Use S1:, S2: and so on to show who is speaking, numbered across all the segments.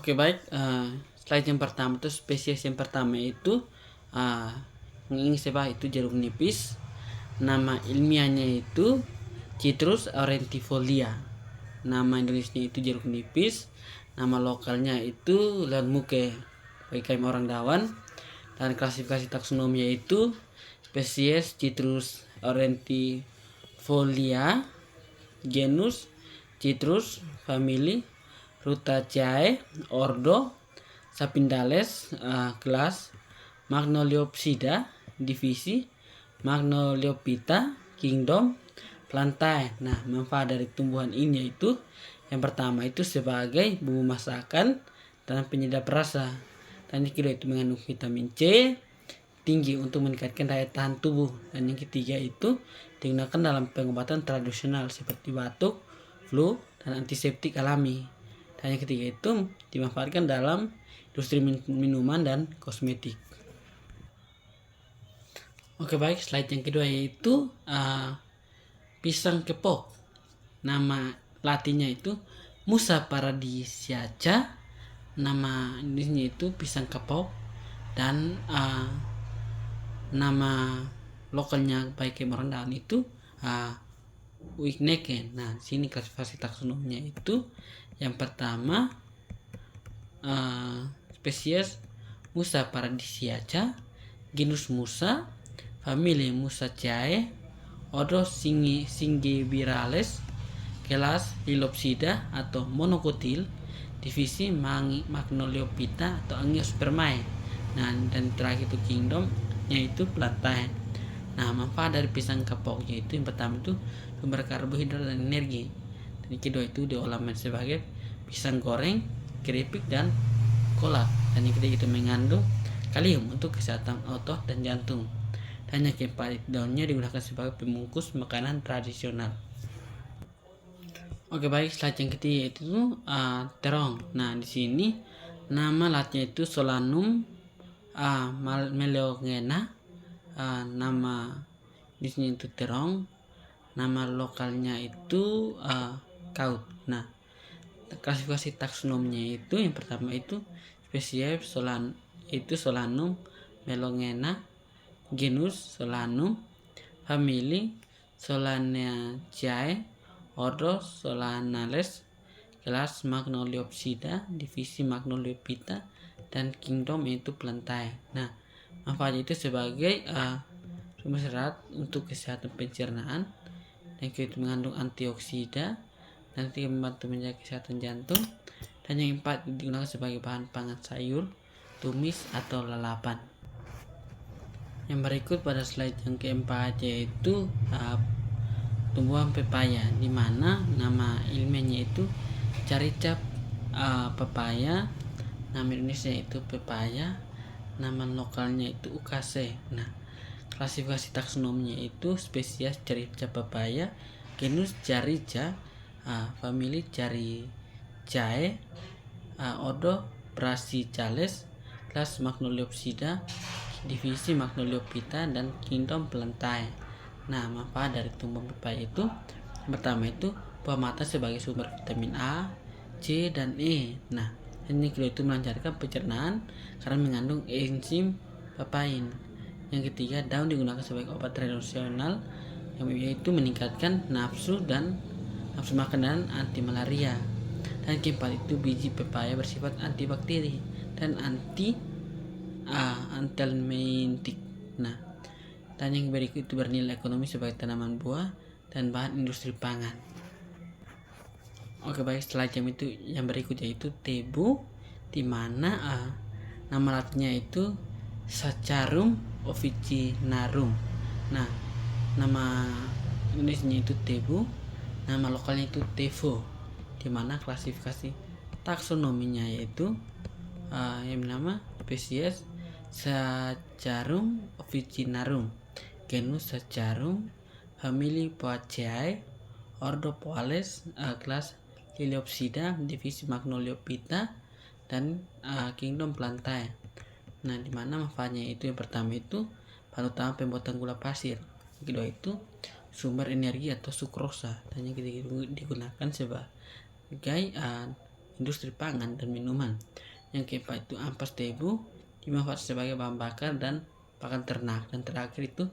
S1: Oke baik, slide yang pertama itu spesies yang pertama itu uh, itu jeruk nipis. Nama ilmiahnya itu Citrus aurantifolia. Nama Indonesia itu jeruk nipis. Nama lokalnya itu Leonmuke bagi orang Dawan. Dan klasifikasi taksonominya itu spesies Citrus aurantifolia, genus Citrus, famili Rutaceae, ordo Sapindales, kelas Magnoliopsida, divisi Magnoliophyta, kingdom Plantae. Nah, manfaat dari tumbuhan ini yaitu yang pertama itu sebagai bumbu masakan dan penyedap rasa. Dan yang kedua itu mengandung vitamin C tinggi untuk meningkatkan daya tahan tubuh. Dan yang ketiga itu digunakan dalam pengobatan tradisional seperti batuk, flu, dan antiseptik alami. Dan yang ketiga itu dimanfaatkan dalam industri minuman dan kosmetik. Oke baik, slide yang kedua yaitu pisang kepok. Nama latinnya itu Musa paradisiaca. Nama Indonesia itu pisang kepok. Dan nama lokalnya baik orang Daun itu Wigneke. Nah, sini klasifikasi taksonominya itu yang pertama spesies Musa paradisiaca, genus Musa, famili Musaceae, ordo Zingibirales, kelas Lilopsida atau monokotil, divisi Magnoliophyta atau Angiospermae. Nah, dan terakhir itu kingdom yaitu Plantae. Nah, manfaat dari pisang kepok yaitu yang pertama itu sumber karbohidrat dan energi. Dan yang kedua itu diolah sebagai pisang goreng, keripik dan kolak. Dan yang ketiga itu mengandung kalium untuk kesehatan otot dan jantung. Dan yang keempat daunnya digunakan sebagai pembungkus makanan tradisional. Oke baik, slide yang ketiga itu terong. Nah, di sini nama latinnya itu Solanum meleongena. Nama di sini itu terong. Nama lokalnya itu kaut. Nah, klasifikasi taksonominya itu yang pertama itu spesies Solanum meleongena, genus Solanum, famili Solanaceae, ordo Solanales, kelas Magnoliopsida, divisi Magnoliophyta, dan kingdom itu Plantae. Nah, manfaatnya itu sebagai sumber serat untuk kesehatan pencernaan, dan itu mengandung antioksida, dan itu membantu menjaga kesehatan jantung, dan yang keempat digunakan sebagai bahan pangan sayur, tumis atau lalapan. Yang berikut pada slide yang keempat yaitu tumbuhan pepaya, di mana nama ilmiahnya itu Carica pepaya, nama Indonesia itu pepaya, nama lokalnya itu Ukase. Nah, klasifikasi taksonominya itu spesies Carica pepaya, genus Carica, famili Caricae, ordo Brassicales, kelas Magnoliopsida, divisi Magnoliophyta, dan kingdom Plantae. Nah, manfaat dari tumbuhan pepaya itu yang pertama itu buah mata sebagai sumber vitamin A, C, dan E. Nah, ini kedua itu melancarkan pencernaan karena mengandung enzim papain. Yang ketiga, daun digunakan sebagai obat tradisional yang yaitu meningkatkan nafsu makan dan anti malaria. Dan keempat itu biji pepaya bersifat antibakteri dan antihelmintik. Nah, dan yang berikut itu bernilai ekonomi sebagai tanaman buah dan bahan industri pangan. Oke baik, setelah yang berikut yaitu tebu, di mana nama latinnya itu Saccharum officinarum. Nah, nama Indonesia itu tebu, nama lokalnya itu tevo, di mana klasifikasi taksonominya yaitu yang nama spesies Saccharum officinarum, genus Saccharum, famili Poaceae, ordo Poales, kelas Liliopsida, divisi Magnoliophyta, dan kingdom Plantae. Nah, di mana manfaatnya itu yang pertama itu bahan utama pembuatan gula pasir, yang kedua itu sumber energi atau sukrosa, dan yang ketiga digunakan sebagai industri pangan dan minuman. Yang keempat itu ampas tebu dimanfaatkan sebagai bahan bakar dan pakan ternak. Dan terakhir itu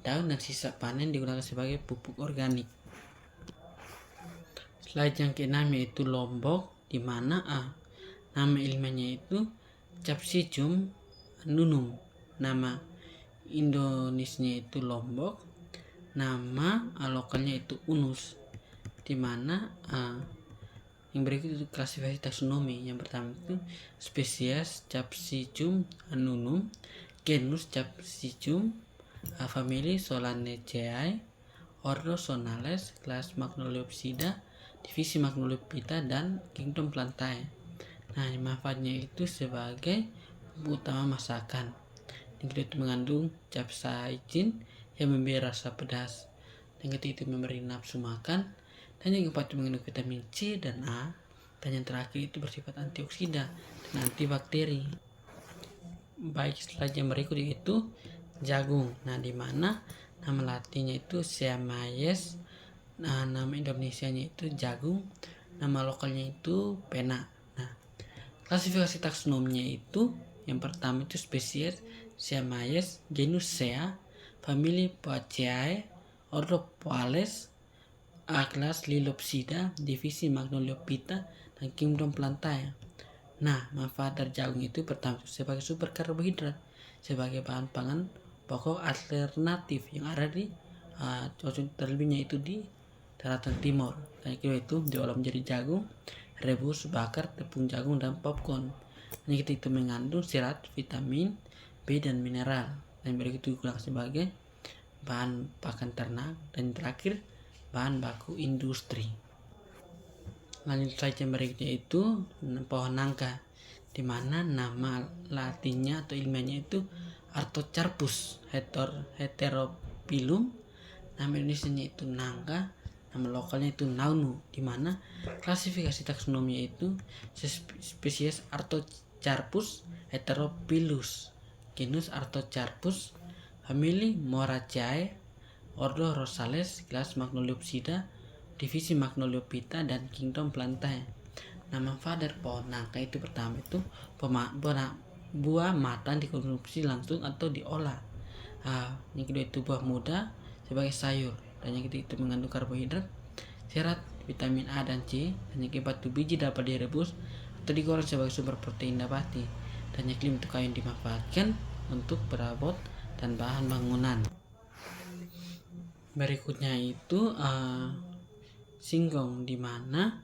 S1: daun dan sisa panen digunakan sebagai pupuk organik. Slide yang keenam yaitu lombok, di mana nama ilmiahnya itu Capsicum annunum. Nama Indonesianya itu lombok, nama lokalnya itu Unus. Di mana yang berikut itu klasifikasi taksonomi. Yang pertama itu spesies Capsicum annunum, genus Capsicum, famili Solanaceae, ordo Zonales, kelas Magnoliopsida, divisi Magnoliophyta, dan kingdom Plantae. Nah, manfaatnya itu sebagai utama masakan. Yang kedua itu mengandung capsaicin yang memberi rasa pedas. Yang ketiga itu memberi nafsu makan. Dan yang keempat itu mengandung vitamin C dan A. Dan yang terakhir itu bersifat antioksida dan antibakteri. Baik, slide yang berikut itu jagung. Nah, di mana nama latinnya itu Siamaies, nah, nama Indonesianya itu jagung, nama lokalnya itu pena. Nah, klasifikasi taksonominya itu yang pertama itu spesies Siamaies, genus Sea, famili Poaceae, ordo Poales, kelas Lilopsida, divisi Magnoliophyta, dan kingdom Plantae. Nah, manfaat dari jagung itu pertama sebagai sumber karbohidrat, sebagai bahan pangan pokok alternatif yang ada di terlebihnya itu di daratan timur. Dan kedua itu diolah menjadi jagung, rebus, bakar, tepung jagung, dan popcorn. Dan itu mengandung serat, vitamin B, dan mineral. Dan berikut itu digunakan sebagai bahan pakan ternak. Dan terakhir bahan baku industri. Lanjut slide yang berikutnya itu pohon nangka, di mana nama latinnya atau ilmiahnya itu Artocarpus heterophyllum, nama Indonesianya itu nangka, nama lokalnya itu naunu, di mana klasifikasi taksonomi itu spesies Artocarpus heterophyllus, genus Artocarpus, famili Moraceae, ordo Rosales, kelas Magnoliopsida, divisi Magnoliophyta, dan kingdom Plantae. Nah, manfaat dari pohon nangka itu pertama itu buah matang dikonsumsi langsung atau diolah. Yang kedua itu buah muda sebagai sayur. Dan yang ketiga itu mengandung karbohidrat, serat, vitamin A dan C. Dan yang keempat itu biji dapat direbus atau digoreng sebagai sumber protein nabati. Dan yang kelima itu kayu yang dimanfaatkan untuk perabot dan bahan bangunan. Berikutnya itu singkong, di mana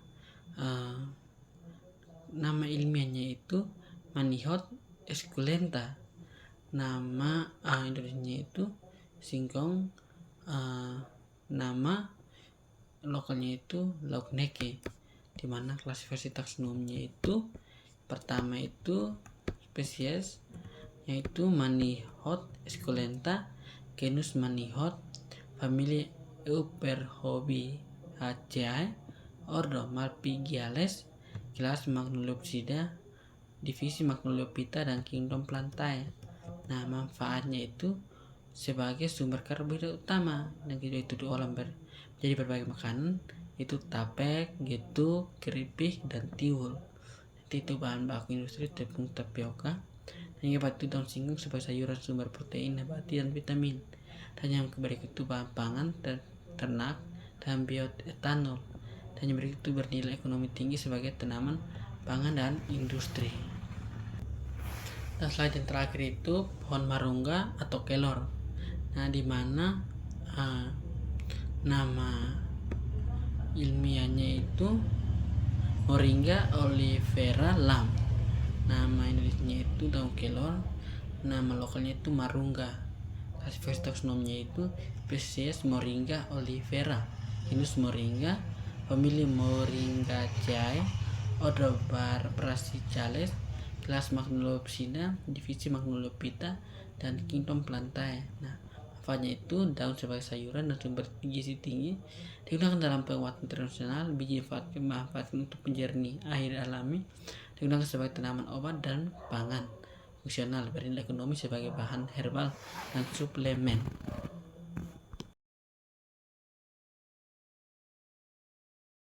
S1: nama ilmiahnya itu Manihot esculenta, nama Indonesianya itu singkong, nama lokalnya itu Laugneke, di mana klasifikasi taksonominya itu pertama itu spesies yaitu Manihot esculenta, genus Manihot, famili Euperhobiaceae, ordo Malpighiales, kelas Magnoliopsida, divisi Magnoliophyta, dan kingdom Plantae. Nah, manfaatnya itu sebagai sumber karbohidrat utama. Dan kedua itu diolah menjadi berbagai makanan, itu tape, getuk, keripik, dan tiwul. Itu bahan baku industri tepung tapioka. Dan yang keempat itu daun singkong sebagai sayuran sumber protein nabati dan vitamin. Dan yang berikut itu bahan pangan ternak dan bioetanol. Dan yang berikut itu bernilai ekonomi tinggi sebagai tanaman pangan dan industri. Dan slide yang terakhir itu pohon marungga atau kelor. Nah, di mana nama ilmiahnya itu Moringa oleifera Lam. Nama Indonesianya itu daun kelor, nama lokalnya itu marungga. Klasifikasi taksonominya itu spesies Moringa oleifera, genus Moringa, famili Moringaceae, ordo Brassicales, kelas Magnoliopsida, divisi Magnoliophyta, dan kingdom Plantae. Nah, manfaatnya itu daun sebagai sayuran dan sumber gizi tinggi, digunakan dalam penguatan tradisional, biji dimanfaatkan untuk penjernih air alami, digunakan sebagai tanaman obat dan pangan fungsional, bernilai ekonomi sebagai bahan herbal dan suplemen.